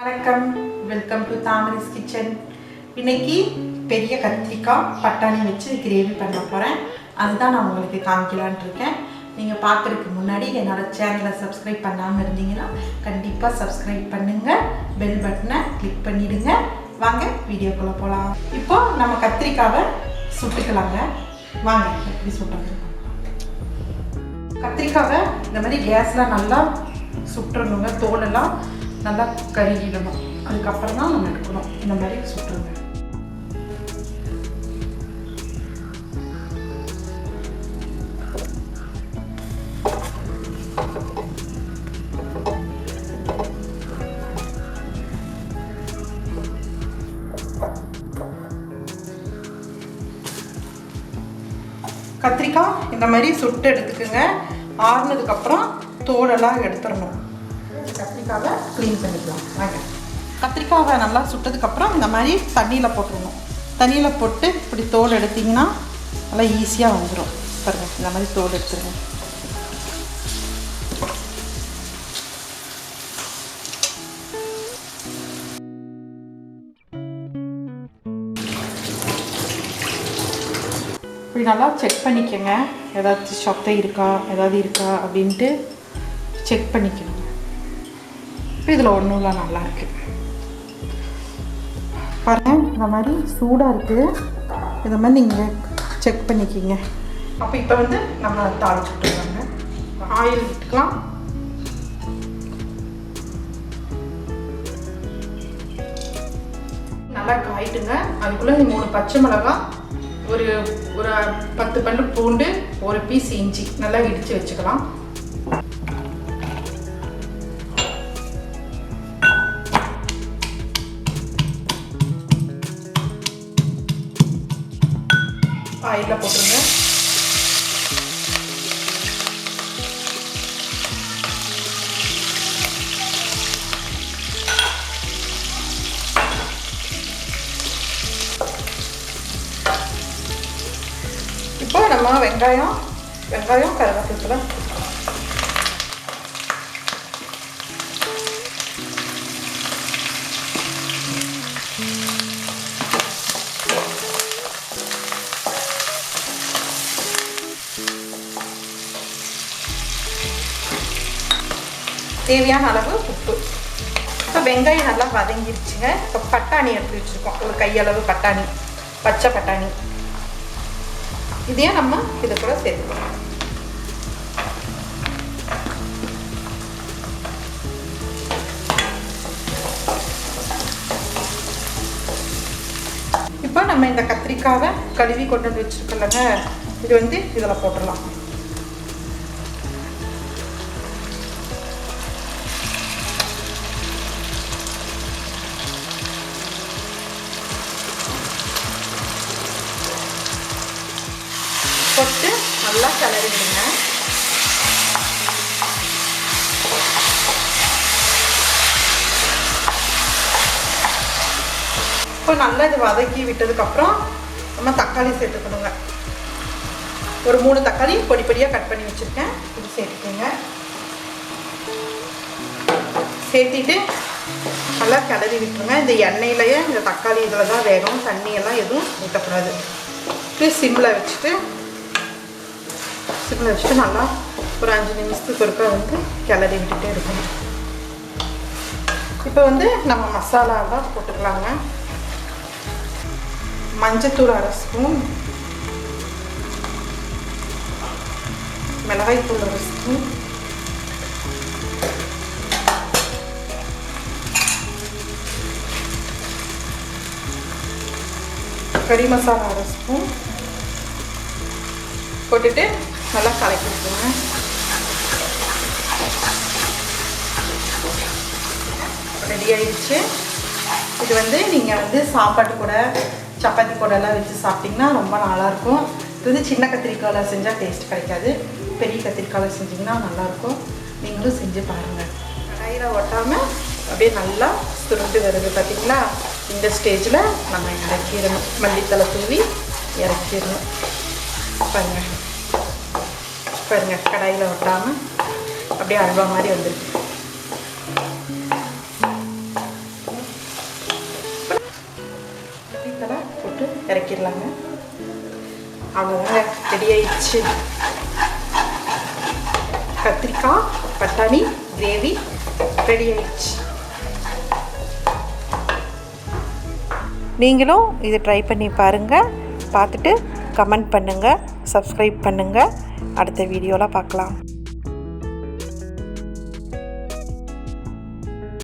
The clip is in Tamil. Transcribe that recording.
வணக்கம், வெல்கம் டு தாமரைஸ் கிச்சன். இன்னைக்கு பெரிய கத்திரிக்காய் பட்டாணி வச்சு கிரேவி பண்ண போகிறேன். அதுதான் நான் உங்களுக்கு காமிக்கலான் இருக்கேன். நீங்கள் பார்க்குறதுக்கு முன்னாடி என்னோட சேனலை சப்ஸ்கிரைப் பண்ணாமல் இருந்தீங்கன்னா கண்டிப்பாக சப்ஸ்கிரைப் பண்ணுங்கள், பெல் பட்டனை கிளிக் பண்ணிவிடுங்க. வாங்க வீடியோக்குள்ளே போகலாம். இப்போ நம்ம கத்திரிக்காவை சுட்டுக்கலாங்க. வாங்க எப்படி சுட்டுறது. கத்திரிக்காவை இந்த மாதிரி கேஸில் நல்லா சுட்டுறணுங்க. தோலெல்லாம் நல்லா கருகிடணும். அதுக்கப்புறம் தான் நம்ம எடுக்கணும். இந்த மாதிரி சுட்டுருங்க. கத்திரிக்காய் இந்த மாதிரி சுட்டு எடுத்துக்குங்க. ஆறுனதுக்கப்புறம் தோலெல்லாம் எடுத்துடணும். கத்திரிக்காவை க்ளீன் பண்ணிக்கலாம். வாங்க. கத்திரிக்காவை நல்லா சுட்டதுக்கப்புறம் இந்த மாதிரி தண்ணியில் போட்டுருணும். தண்ணியில் போட்டு இப்படி தோல் எடுத்திங்கன்னா நல்லா ஈஸியாக வந்துடும். பாருங்கள், இந்த மாதிரி தோல் எடுத்துருங்க. இப்படி நல்லா செக் பண்ணிக்கோங்க. ஏதாச்சும் சொத்தை இருக்கா அப்படின்ட்டு செக் பண்ணிக்கணும். இப்போ இதில் ஒன்றும் இல்லை, நல்லா இருக்குது பாருங்கள். இந்த மாதிரி சூடாக இருக்குது. இதை மாதிரி நீங்கள் செக் பண்ணிக்கிங்க. அப்போ இப்போ வந்து நம்ம தாளிச்சுட்டுருவாங்க. ஆயில் விட்டுக்கலாம். நல்லா காயிட்டுங்க. அதுக்குள்ளே 3 பச்சை மிளகாய், ஒரு 10 பல்லு பூண்டு, ஒரு பீஸ் இஞ்சி நல்லா இடித்து வச்சுக்கலாம். ஆயிலில் போட்டுருங்க. இப்போ நம்ம வெங்காயம் கருவேப்பிலை தேவையான அளவு உப்பு. இப்போ வெங்காயம் நல்லா வதங்கிடுச்சுங்க. இப்போ பட்டாணி எடுத்து வச்சுருக்கோம். ஒரு கையளவு பட்டாணி, பச்சை பட்டாணி. இதையும் நம்ம இதை கூட சேர்த்துக்கலாம். இப்போ நம்ம இந்த கத்திரிக்காவை கழுவி கொண்டு வந்து வச்சுருக்கோம்லங்க, இது வந்து இதில் போட்டுடலாம். போட்டு நல்லா கிளறி விடுங்க. இப்போ நல்லா இது வதக்கி விட்டதுக்கப்புறம் நம்ம தக்காளி சேர்த்துக்கணுங்க. ஒரு 3 தக்காளி பொடி பொடியாக கட் பண்ணி வச்சுருக்கேன். இது சேர்த்துக்கோங்க. சேர்த்திட்டு நல்லா கிளறி விட்டுருங்க. இந்த எண்ணெயிலேயே இந்த தக்காளி இதில் தான் வேகும். தண்ணியெல்லாம் எதுவும் ஊற்றக்கூடாது. சிம்மில் வச்சுட்டு நல்லா ஒரு 5 நிமிஷத்துக்கு ஒருக்கா வந்து கிளறி விட்டுட்டே இருக்கணும். இப்போ வந்து நம்ம மசாலாலாம் போட்டுக்கலாங்க. மஞ்சத்தூள் 1/2 ஸ்பூன், மிளகாய்த்தூள் 1 ஸ்பூன், கறி மசாலா 1/2 ஸ்பூன் போட்டுட்டு நல்லா கலக்கி விட்டுருங்க. ரெடி ஆயிடுச்சு. இது வந்து நீங்கள் வந்து சாப்பாட்டு கூட சப்பாத்தி கூடலாம் வச்சு சாப்பிட்டிங்கன்னா ரொம்ப நல்லாயிருக்கும். இது வந்து சின்ன கத்திரிக்காயில் செஞ்சால் டேஸ்ட் கிடைக்காது. பெரிய கத்திரிக்காயில் செஞ்சிங்கன்னா நல்லாயிருக்கும். நீங்களும் செஞ்சு பாருங்கள். கடாயில் ஒட்டாமல் அப்படியே நல்லா சுருண்டு வருது பார்த்திங்களா? இந்த ஸ்டேஜில் நம்ம இறக்கிடணும். மல்லித்தலை தூவி இறக்கிடணும். பாருங்கள் கடாயில் ஒட்டாமல் அப்படியே அல்வா மாதிரி வந்துருக்கு. இறக்கிடலாங்க. அவ்வளோதாங்க, ரெடி ஆயிடுச்சு. கத்திரிக்காய் பட்டாணி கிரேவி ரெடி ஆயிடுச்சு. நீங்களும் இதை ட்ரை பண்ணி பாருங்கள். பார்த்துட்டு கமெண்ட் பண்ணுங்கள், சப்ஸ்கிரைப் பண்ணுங்கள். அடுத்த வீடியோவில் பார்க்கலாம்.